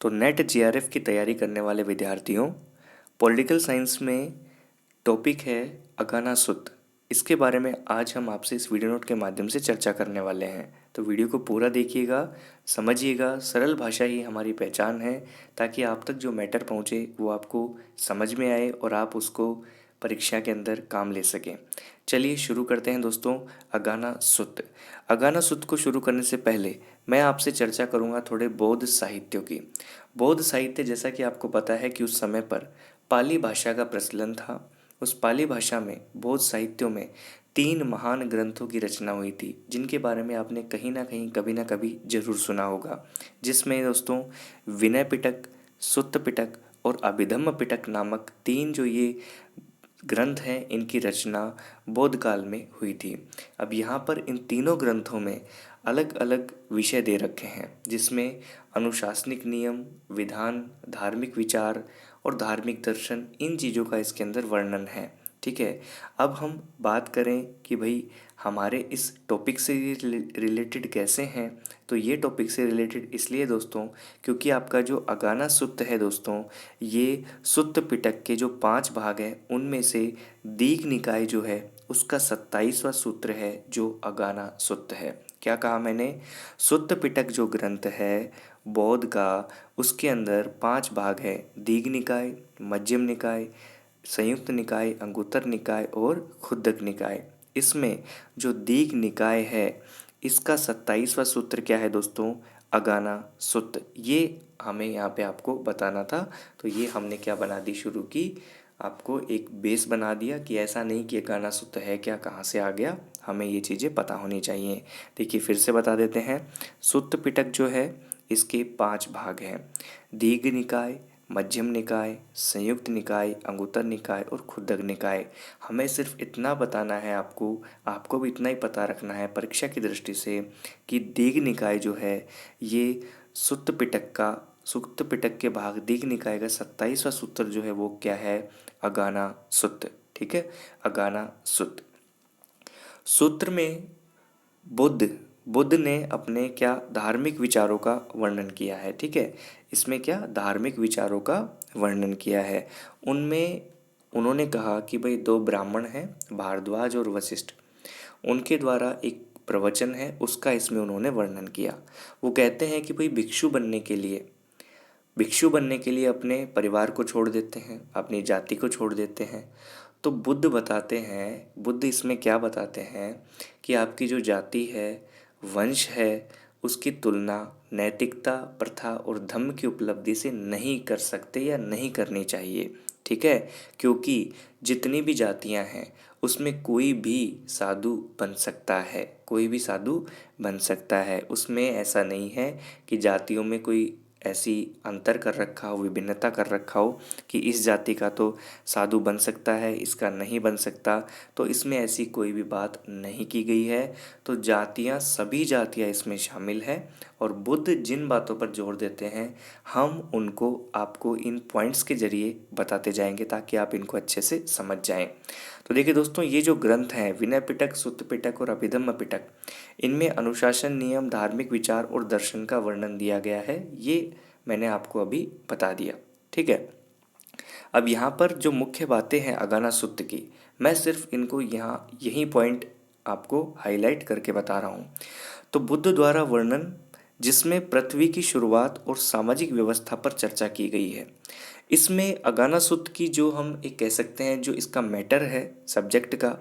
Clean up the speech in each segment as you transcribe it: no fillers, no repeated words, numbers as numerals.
तो net JRF की तैयारी करने वाले विद्यार्थियों, पॉलिटिकल साइंस में टॉपिक है अगाना सुत। इसके बारे में आज हम आपसे इस वीडियो नोट के माध्यम से चर्चा करने वाले हैं। तो वीडियो को पूरा देखिएगा, समझिएगा। सरल भाषा ही हमारी पहचान है, ताकि आप तक जो मैटर पहुँचे वो आपको समझ में आए और आप उसको परीक्षा के अंदर काम ले सकें। चलिए शुरू करते हैं दोस्तों। अगाना सुत। अगाना सुत को शुरू करने से पहले मैं आपसे चर्चा करूंगा थोड़े बौद्ध साहित्यों की। बौद्ध साहित्य, जैसा कि आपको पता है कि उस समय पर पाली भाषा का प्रचलन था। उस पाली भाषा में बौद्ध साहित्यों में 3 महान ग्रंथों की रचना हुई थी, जिनके बारे में आपने कहीं ना कहीं कभी ना कभी जरूर सुना होगा। जिसमें दोस्तों विनय पिटक, सुत्त पिटक और अभिधम्म पिटक नामक 3 जो ये ग्रंथ हैं, इनकी रचना बौद्ध काल में हुई थी। अब यहाँ पर इन तीनों ग्रंथों में अलग अलग विषय दे रखे हैं, जिसमें अनुशासनिक नियम, विधान, धार्मिक विचार और धार्मिक दर्शन, इन चीज़ों का इसके अंदर वर्णन है। ठीक है। अब हम बात करें कि भाई हमारे इस टॉपिक से रिलेटेड कैसे हैं, तो ये टॉपिक से रिलेटेड इसलिए दोस्तों, क्योंकि आपका जो अगाना सुत्त है दोस्तों, ये सुत्त पिटक के जो 5 भाग हैं उनमें से दीघ निकाय जो है उसका 27वां सूत्र है, जो अगाना सुत्त है। क्या कहा मैंने? सुत्त पिटक जो ग्रंथ है बौद्ध का, उसके अंदर 5 भाग है: दीघ निकाय, मध्यम निकाय, संयुक्त निकाय, अंगुत्तर निकाय और खुद्दक निकाय। इसमें जो दीघ निकाय है, इसका 27वां सूत्र क्या है दोस्तों? अगाना सुत्त। ये हमें यहाँ पे आपको बताना था। तो ये हमने क्या बना दी, शुरू की, आपको एक बेस बना दिया कि ऐसा नहीं कि अगाना सुत्त है क्या, कहाँ से आ गया, हमें ये चीज़ें पता होनी चाहिए। देखिए फिर से बता देते हैं। सुत्त पिटक जो है इसके 5 भाग हैं: दीघ निकाय, मध्यम निकाय, संयुक्त निकाय, अंगुत्तर निकाय और खुद्दक निकाय। हमें सिर्फ इतना बताना है आपको, आपको भी इतना ही पता रखना है परीक्षा की दृष्टि से, कि दीघ निकाय जो है ये सुत्त पिटक के भाग दीघ निकाय का 27वां सूत्र जो है वो क्या है? अगाना सुत्त। ठीक है, अगाना सुत्त। सूत्र में बुद्ध बुद्ध ने अपने क्या धार्मिक विचारों का वर्णन किया है। ठीक है, इसमें क्या धार्मिक विचारों का वर्णन किया है। उनमें उन्होंने कहा कि भाई 2 ब्राह्मण हैं, भारद्वाज और वशिष्ठ, उनके द्वारा एक प्रवचन है, उसका इसमें उन्होंने वर्णन किया। वो कहते हैं कि भाई भिक्षु बनने के लिए अपने परिवार को छोड़ देते हैं, अपनी जाति को छोड़ देते हैं। तो बुद्ध इसमें क्या बताते हैं कि आपकी जो जाति है, वंश है, उसकी तुलना नैतिकता, प्रथा और धर्म की उपलब्धि से नहीं कर सकते या नहीं करनी चाहिए। ठीक है, क्योंकि जितनी भी जातियां हैं उसमें कोई भी साधु बन सकता है, कोई भी साधु बन सकता है। उसमें ऐसा नहीं है कि जातियों में कोई ऐसी अंतर कर रखा हो, विभिन्नता कर रखा हो कि इस जाति का तो साधु बन सकता है, इसका नहीं बन सकता। तो इसमें ऐसी कोई भी बात नहीं की गई है। तो सभी जातियाँ इसमें शामिल हैं। और बुद्ध जिन बातों पर जोर देते हैं, हम उनको आपको इन पॉइंट्स के जरिए बताते जाएंगे, ताकि आप इनको अच्छे से समझ जाएं। तो देखिए दोस्तों, ये जो ग्रंथ हैं विनय पिटक, सुत्त पिटक और अभिधम्म पिटक, इनमें अनुशासन, नियम, धार्मिक विचार और दर्शन का वर्णन दिया गया है। ये मैंने आपको अभी बता दिया। ठीक है। अब यहाँ पर जो मुख्य बातें हैं अगाना सुत्त की, मैं सिर्फ इनको यहाँ यही पॉइंट आपको हाईलाइट करके बता रहा हूँ। तो बुद्ध द्वारा वर्णन, जिसमें पृथ्वी की शुरुआत और सामाजिक व्यवस्था पर चर्चा की गई है। इसमें अगाना सुत्त की जो हम एक कह सकते हैं, जो इसका मैटर है सब्जेक्ट का,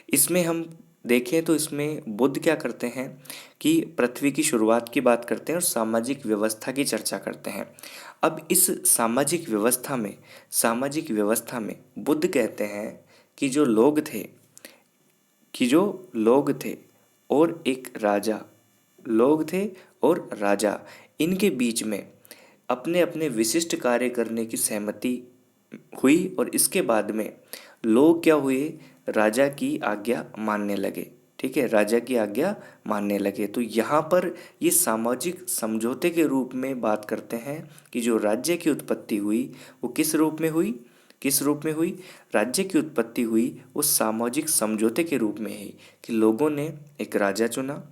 इसमें हम देखें तो इसमें बुद्ध क्या करते हैं कि पृथ्वी की शुरुआत की बात करते हैं और सामाजिक व्यवस्था की चर्चा करते हैं। अब इस सामाजिक व्यवस्था में बुद्ध कहते हैं कि जो लोग थे और एक राजा लोग थे और राजा, इनके बीच में अपने अपने विशिष्ट कार्य करने की सहमति हुई। और इसके बाद में लोग क्या हुए? राजा की आज्ञा मानने लगे। ठीक है, राजा की आज्ञा मानने लगे। तो यहाँ पर ये सामाजिक समझौते के रूप में बात करते हैं कि जो राज्य की उत्पत्ति हुई वो किस रूप में हुई? राज्य की उत्पत्ति हुई वो सामाजिक समझौते के रूप में ही, कि लोगों ने एक राजा चुना।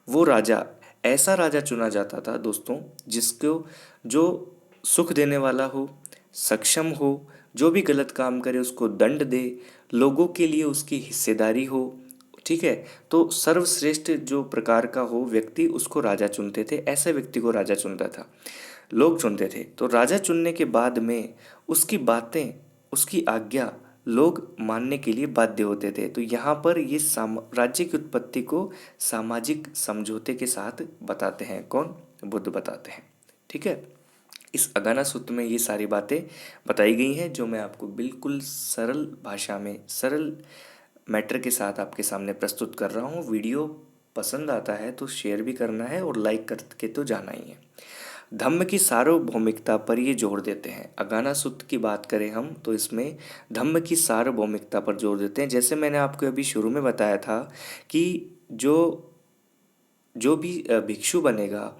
वो राजा, ऐसा राजा चुना जाता था दोस्तों जिसको जो सुख देने वाला हो, सक्षम हो, जो भी गलत काम करे उसको दंड दे, लोगों के लिए उसकी हिस्सेदारी हो। ठीक है, तो सर्वश्रेष्ठ जो प्रकार का हो व्यक्ति उसको राजा चुनते थे, ऐसे व्यक्ति को राजा चुनता था, लोग चुनते थे। तो राजा चुनने के बाद में उसकी बातें, उसकी आज्ञा लोग मानने के लिए बाध्य होते थे। तो यहाँ पर ये राज्य की उत्पत्ति को सामाजिक समझौते के साथ बताते हैं, कौन? बुद्ध बताते हैं। ठीक है, इस अगाना सूत्र में ये सारी बातें बताई गई हैं जो मैं आपको बिल्कुल सरल भाषा में, सरल मैटर के साथ आपके सामने प्रस्तुत कर रहा हूँ। वीडियो पसंद आता है तो शेयर भी करना है और लाइक करके तो जाना ही है। धम्म की सार्वभौमिकता पर ये जोर देते हैं। अगाना सूत्र की बात करें हम तो इसमें धम्म की सार्वभौमिकता पर जोर देते हैं। जैसे मैंने आपको अभी शुरू में बताया था कि जो जो भी भिक्षु बनेगा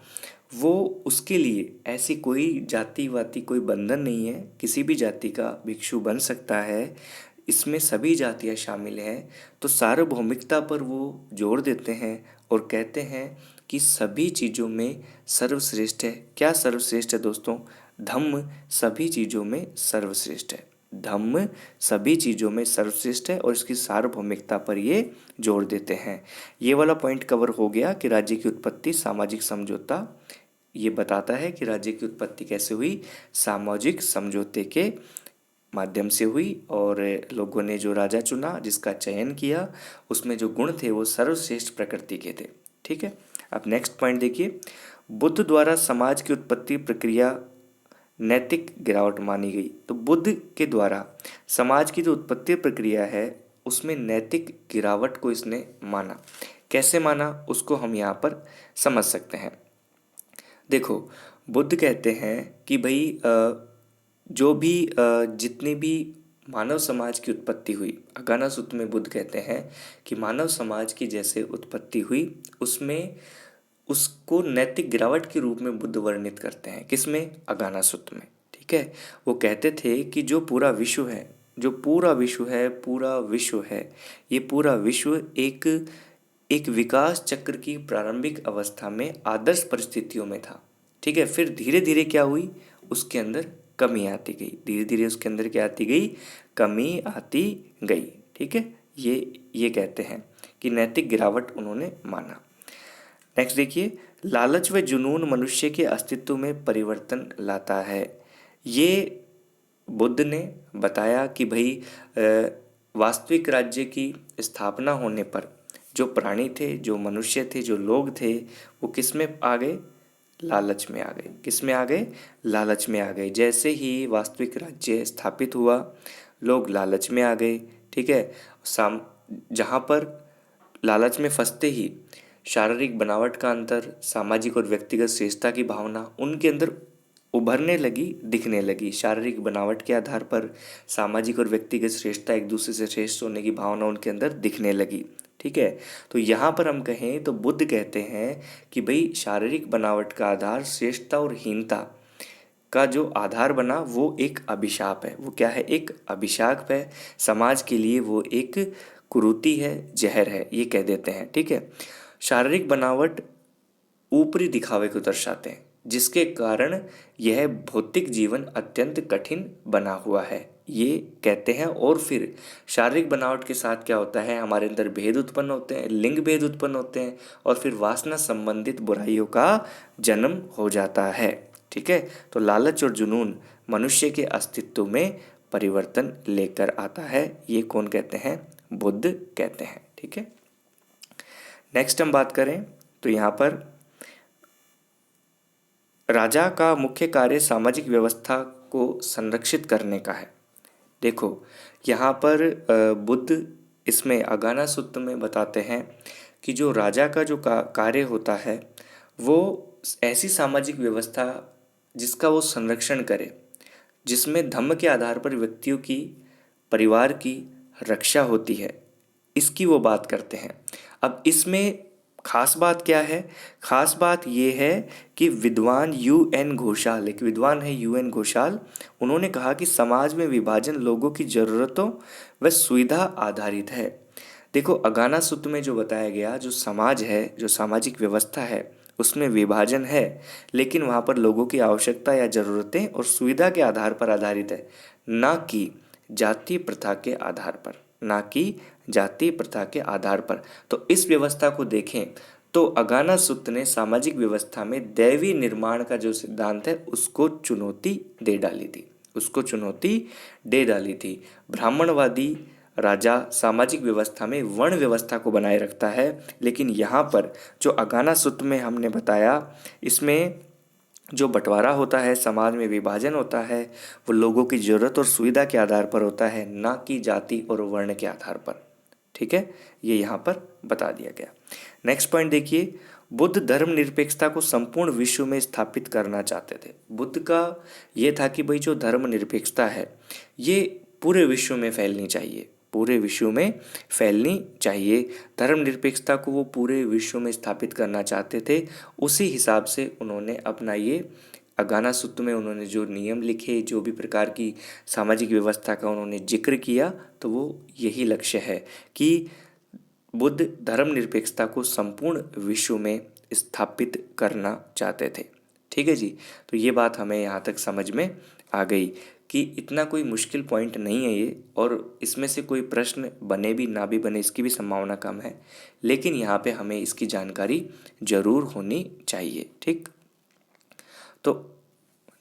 वो, उसके लिए ऐसी कोई जाति वाति कोई बंधन नहीं है, किसी भी जाति का भिक्षु बन सकता है, इसमें सभी जातियां शामिल हैं। तो सार्वभौमिकता पर वो जोर देते हैं और कहते हैं कि सभी चीज़ों में सर्वश्रेष्ठ है। क्या सर्वश्रेष्ठ है दोस्तों? धम्म सभी चीज़ों में सर्वश्रेष्ठ है। धम्म सभी चीज़ों में सर्वश्रेष्ठ है और इसकी सार्वभौमिकता पर ये जोर देते हैं। ये वाला पॉइंट कवर हो गया कि राज्य की उत्पत्ति सामाजिक समझौता, ये बताता है कि राज्य की उत्पत्ति कैसे हुई, सामाजिक समझौते के माध्यम से हुई और लोगों ने जो राजा चुना, जिसका चयन किया, उसमें जो गुण थे वो सर्वश्रेष्ठ प्रकृति के थे। ठीक है, अब नेक्स्ट पॉइंट देखिए, बुद्ध द्वारा समाज की उत्पत्ति प्रक्रिया नैतिक गिरावट मानी गई। तो बुद्ध के द्वारा समाज की जो उत्पत्ति प्रक्रिया है उसमें नैतिक गिरावट को इसने माना। कैसे माना उसको हम यहाँ पर समझ सकते हैं। देखो, बुद्ध कहते हैं कि भाई जो भी जितनी भी मानव समाज की उत्पत्ति हुई, अगाना सूत्र में बुद्ध कहते हैं कि मानव समाज की जैसे उत्पत्ति हुई उसमें उसको नैतिक गिरावट के रूप में बुद्ध वर्णित करते हैं। किसमें? अगाना सूत्र में। ठीक है, वो कहते थे कि जो पूरा विश्व है, जो पूरा विश्व है, पूरा विश्व है, ये पूरा विश्व एक एक विकास चक्र की प्रारंभिक अवस्था में आदर्श परिस्थितियों में था। ठीक है, फिर धीरे धीरे क्या हुई, उसके अंदर कमी आती गई, धीरे धीरे उसके अंदर क्या आती गई, कमी आती गई। ठीक है, ये कहते हैं कि नैतिक गिरावट उन्होंने माना। नेक्स्ट देखिए, लालच व जुनून मनुष्य के अस्तित्व में परिवर्तन लाता है। ये बुद्ध ने बताया कि भाई वास्तविक राज्य की स्थापना होने पर जो प्राणी थे, जो मनुष्य थे, जो लोग थे, वो किस में आ गए? लालच में आ गए। किस में आ गए? लालच में आ गए। जैसे ही वास्तविक राज्य स्थापित हुआ, लोग लालच में आ गए। ठीक है, जहाँ पर लालच में फंसते ही शारीरिक बनावट का अंतर, सामाजिक और व्यक्तिगत श्रेष्ठता की भावना उनके अंदर उभरने लगी, दिखने लगी। शारीरिक बनावट के आधार पर सामाजिक और व्यक्तिगत श्रेष्ठता, एक दूसरे से श्रेष्ठ होने की भावना उनके अंदर दिखने लगी। ठीक है, तो यहाँ पर हम कहें तो बुद्ध कहते हैं कि भाई शारीरिक बनावट का आधार, श्रेष्ठता और हीनता का जो आधार बना वो एक अभिशाप है। वो क्या है? एक अभिशाप है। समाज के लिए वो एक कुरीति है, जहर है, ये कह देते हैं। ठीक है, शारीरिक बनावट ऊपरी दिखावे को दर्शाते हैं, जिसके कारण यह भौतिक जीवन अत्यंत कठिन बना हुआ है, ये कहते हैं। और फिर शारीरिक बनावट के साथ क्या होता है, हमारे अंदर भेद उत्पन्न होते हैं, लिंग भेद उत्पन्न होते हैं और फिर वासना संबंधित बुराइयों का जन्म हो जाता है। ठीक है, तो लालच और जुनून मनुष्य के अस्तित्व में परिवर्तन लेकर आता है, ये कौन कहते हैं? बुद्ध कहते हैं। ठीक है, नेक्स्ट हम बात करें तो यहाँ पर राजा का मुख्य कार्य सामाजिक व्यवस्था को संरक्षित करने का है। देखो, यहाँ पर बुद्ध इसमें अगाना सूत्र में बताते हैं कि जो राजा का जो कार्य होता है वो ऐसी सामाजिक व्यवस्था जिसका वो संरक्षण करे, जिसमें धम्म के आधार पर व्यक्तियों की, परिवार की रक्षा होती है, इसकी वो बात करते हैं। अब इसमें खास बात क्या है? खास बात ये है कि विद्वान UN घोषाल, एक विद्वान है UN घोषाल, उन्होंने कहा कि समाज में विभाजन लोगों की ज़रूरतों व सुविधा आधारित है। देखो, अगाना सूत्र में जो बताया गया, जो समाज है, जो सामाजिक व्यवस्था है, उसमें विभाजन है, लेकिन वहाँ पर लोगों की आवश्यकता या ज़रूरतें और सुविधा के आधार पर आधारित है, ना कि जाति प्रथा के आधार पर, ना कि जाति प्रथा के आधार पर। तो इस व्यवस्था को देखें तो अगाना सुत्त ने सामाजिक व्यवस्था में दैवी निर्माण का जो सिद्धांत है उसको चुनौती दे डाली थी, उसको चुनौती दे डाली थी। ब्राह्मणवादी राजा सामाजिक व्यवस्था में वर्ण व्यवस्था को बनाए रखता है, लेकिन यहाँ पर जो अगाना सुत्त में हमने बताया, इसमें जो बंटवारा होता है, समाज में विभाजन होता है, वो लोगों की ज़रूरत और सुविधा के आधार पर होता है, ना कि जाति और वर्ण के आधार पर। ठीक है, ये यहाँ पर बता दिया गया। नेक्स्ट पॉइंट देखिए, बुद्ध धर्मनिरपेक्षता को संपूर्ण विश्व में स्थापित करना चाहते थे। बुद्ध का ये था कि भाई जो धर्मनिरपेक्षता है ये पूरे विश्व में फैलनी चाहिए, पूरे विश्व में फैलनी चाहिए। धर्मनिरपेक्षता को वो पूरे विश्व में स्थापित करना चाहते थे। उसी हिसाब से उन्होंने अपना ये अगाना सुत्त में उन्होंने जो नियम लिखे, जो भी प्रकार की सामाजिक व्यवस्था का उन्होंने जिक्र किया, तो वो यही लक्ष्य है कि बुद्ध धर्मनिरपेक्षता को संपूर्ण विश्व में स्थापित करना चाहते थे। ठीक है जी, तो ये बात हमें यहाँ तक समझ में आ गई कि इतना कोई मुश्किल पॉइंट नहीं है ये, और इसमें से कोई प्रश्न बने भी ना भी बने इसकी भी संभावना कम है, लेकिन यहाँ पे हमें इसकी जानकारी जरूर होनी चाहिए। ठीक, तो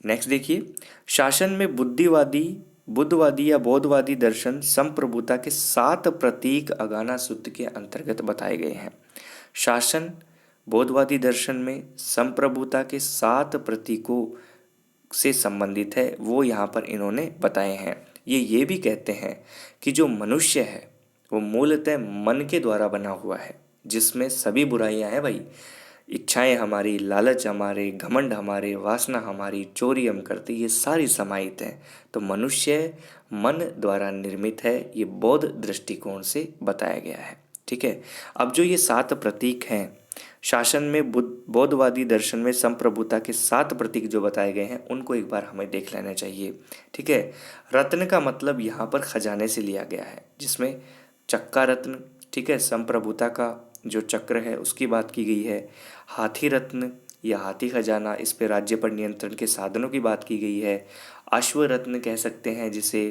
नेक्स्ट देखिए, शासन में बुद्धवादी या बौद्धवादी दर्शन संप्रभुता के 7 प्रतीक अगाना सुत्त के अंतर्गत बताए गए हैं। शासन बौद्धवादी दर्शन में संप्रभुता के 7 प्रतीकों से संबंधित है, वो यहाँ पर इन्होंने बताए हैं। ये भी कहते हैं कि जो मनुष्य है वो मूलतः मन के द्वारा बना हुआ है, जिसमें सभी बुराइयां हैं भाई, इच्छाएं हमारी, लालच हमारे, घमंड हमारे, वासना हमारी, चोरी हम करते, ये सारी समाहित हैं। तो मनुष्य मन द्वारा निर्मित है, ये बौद्ध दृष्टिकोण से बताया गया है। ठीक है, अब जो ये 7 प्रतीक हैं, शासन में बौद्धवादी दर्शन में संप्रभुता के 7 प्रतीक जो बताए गए हैं उनको एक बार हमें देख लेना चाहिए। ठीक है, रत्न का मतलब यहाँ पर खजाने से लिया गया है, जिसमें चक्का रत्न, ठीक है, संप्रभुता का जो चक्र है उसकी बात की गई है। हाथी रत्न या हाथी खजाना, इस पे राज्य पर नियंत्रण के साधनों की बात की गई है। अश्व रत्न कह सकते हैं जिसे,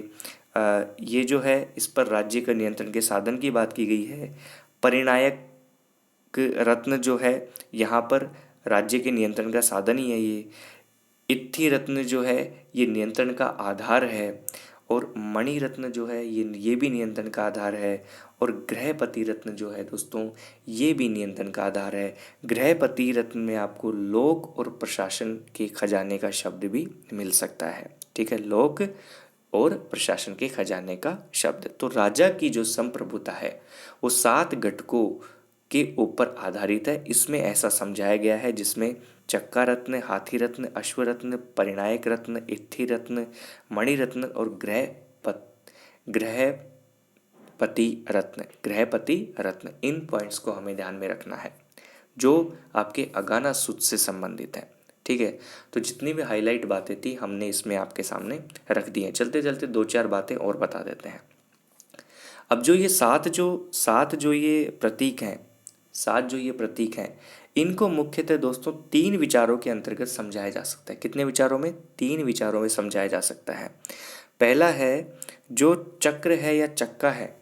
ये जो है इस पर राज्य के नियंत्रण के साधन की बात की गई है। परिणायक रत्न जो है यहाँ पर राज्य के नियंत्रण का साधन ही है ये। इत्थि रत्न जो है ये नियंत्रण का आधार है, और मणि रत्न जो है ये भी नियंत्रण का आधार है, और गृहपति रत्न जो है दोस्तों ये भी नियंत्रण का आधार है। गृहपति रत्न में आपको लोक और प्रशासन के खजाने का शब्द भी मिल सकता है। ठीक है, लोक और प्रशासन के खजाने का शब्द। तो राजा की जो संप्रभुता है वो 7 घटकों के ऊपर आधारित है, इसमें ऐसा समझाया गया है, जिसमें चक्का रत्न, हाथी रत्न, अश्व रत्न, परिणायक रत्न, इत्थि रत्न, मणि रत्न और गृहपति रत्न, इन पॉइंट्स को हमें ध्यान में रखना है जो आपके अगाना सुत्त से संबंधित है। ठीक है, तो जितनी भी हाईलाइट बातें थी हमने इसमें आपके सामने रख दी हैं। चलते चलते 2-4 बातें और बता देते हैं। अब जो ये सात जो ये प्रतीक हैं, 7 जो ये प्रतीक हैं, इनको मुख्यतः दोस्तों 3 विचारों के अंतर्गत समझाया जा सकता है। कितने विचारों में? 3 विचारों में समझाया जा सकता है। पहला है जो चक्र है या चक्का है,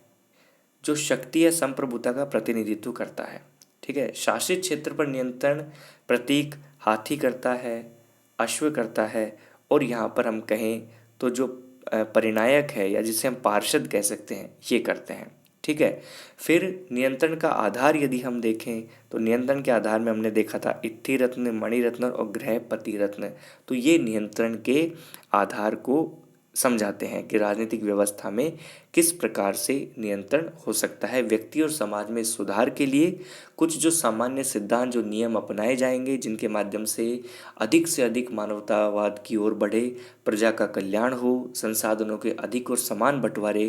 जो शक्ति या संप्रभुता का प्रतिनिधित्व करता है। ठीक है, शासित क्षेत्र पर नियंत्रण प्रतीक हाथी करता है, अश्व करता है, और यहाँ पर हम कहें तो जो परिणायक है या जिसे हम पार्षद कह सकते हैं ये करते हैं। ठीक है, फिर नियंत्रण का आधार यदि हम देखें तो नियंत्रण के आधार में हमने देखा था इत्थि रत्न, मणि रत्न और गृहपति रत्न। तो ये नियंत्रण के आधार को समझाते हैं कि राजनीतिक व्यवस्था में किस प्रकार से नियंत्रण हो सकता है। व्यक्ति और समाज में सुधार के लिए कुछ जो सामान्य सिद्धांत, जो नियम अपनाए जाएंगे, जिनके माध्यम से अधिक मानवतावाद की ओर बढ़े, प्रजा का कल्याण हो, संसाधनों के अधिक और समान बंटवारे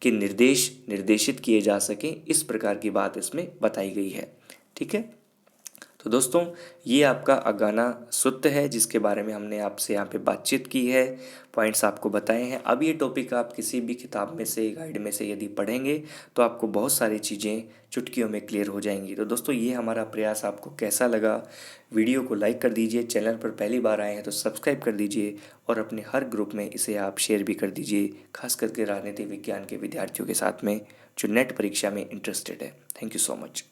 के निर्देशित किए जा सकें, इस प्रकार की बात इसमें बताई गई है। ठीक है, तो दोस्तों, ये आपका अगाना सूत्र है जिसके बारे में हमने आपसे यहाँ पे बातचीत की है, पॉइंट्स आपको बताए हैं। अब ये टॉपिक आप किसी भी किताब में से, गाइड में से यदि पढ़ेंगे तो आपको बहुत सारी चीज़ें चुटकियों में क्लियर हो जाएंगी। तो दोस्तों, ये हमारा प्रयास आपको कैसा लगा? वीडियो को लाइक कर दीजिए, चैनल पर पहली बार आए हैं तो सब्सक्राइब कर दीजिए और अपने हर ग्रुप में इसे आप शेयर भी कर दीजिए, खास करके राजनीति विज्ञान के विद्यार्थियों के साथ में जो नेट परीक्षा में इंटरेस्टेड है। Thank you so much.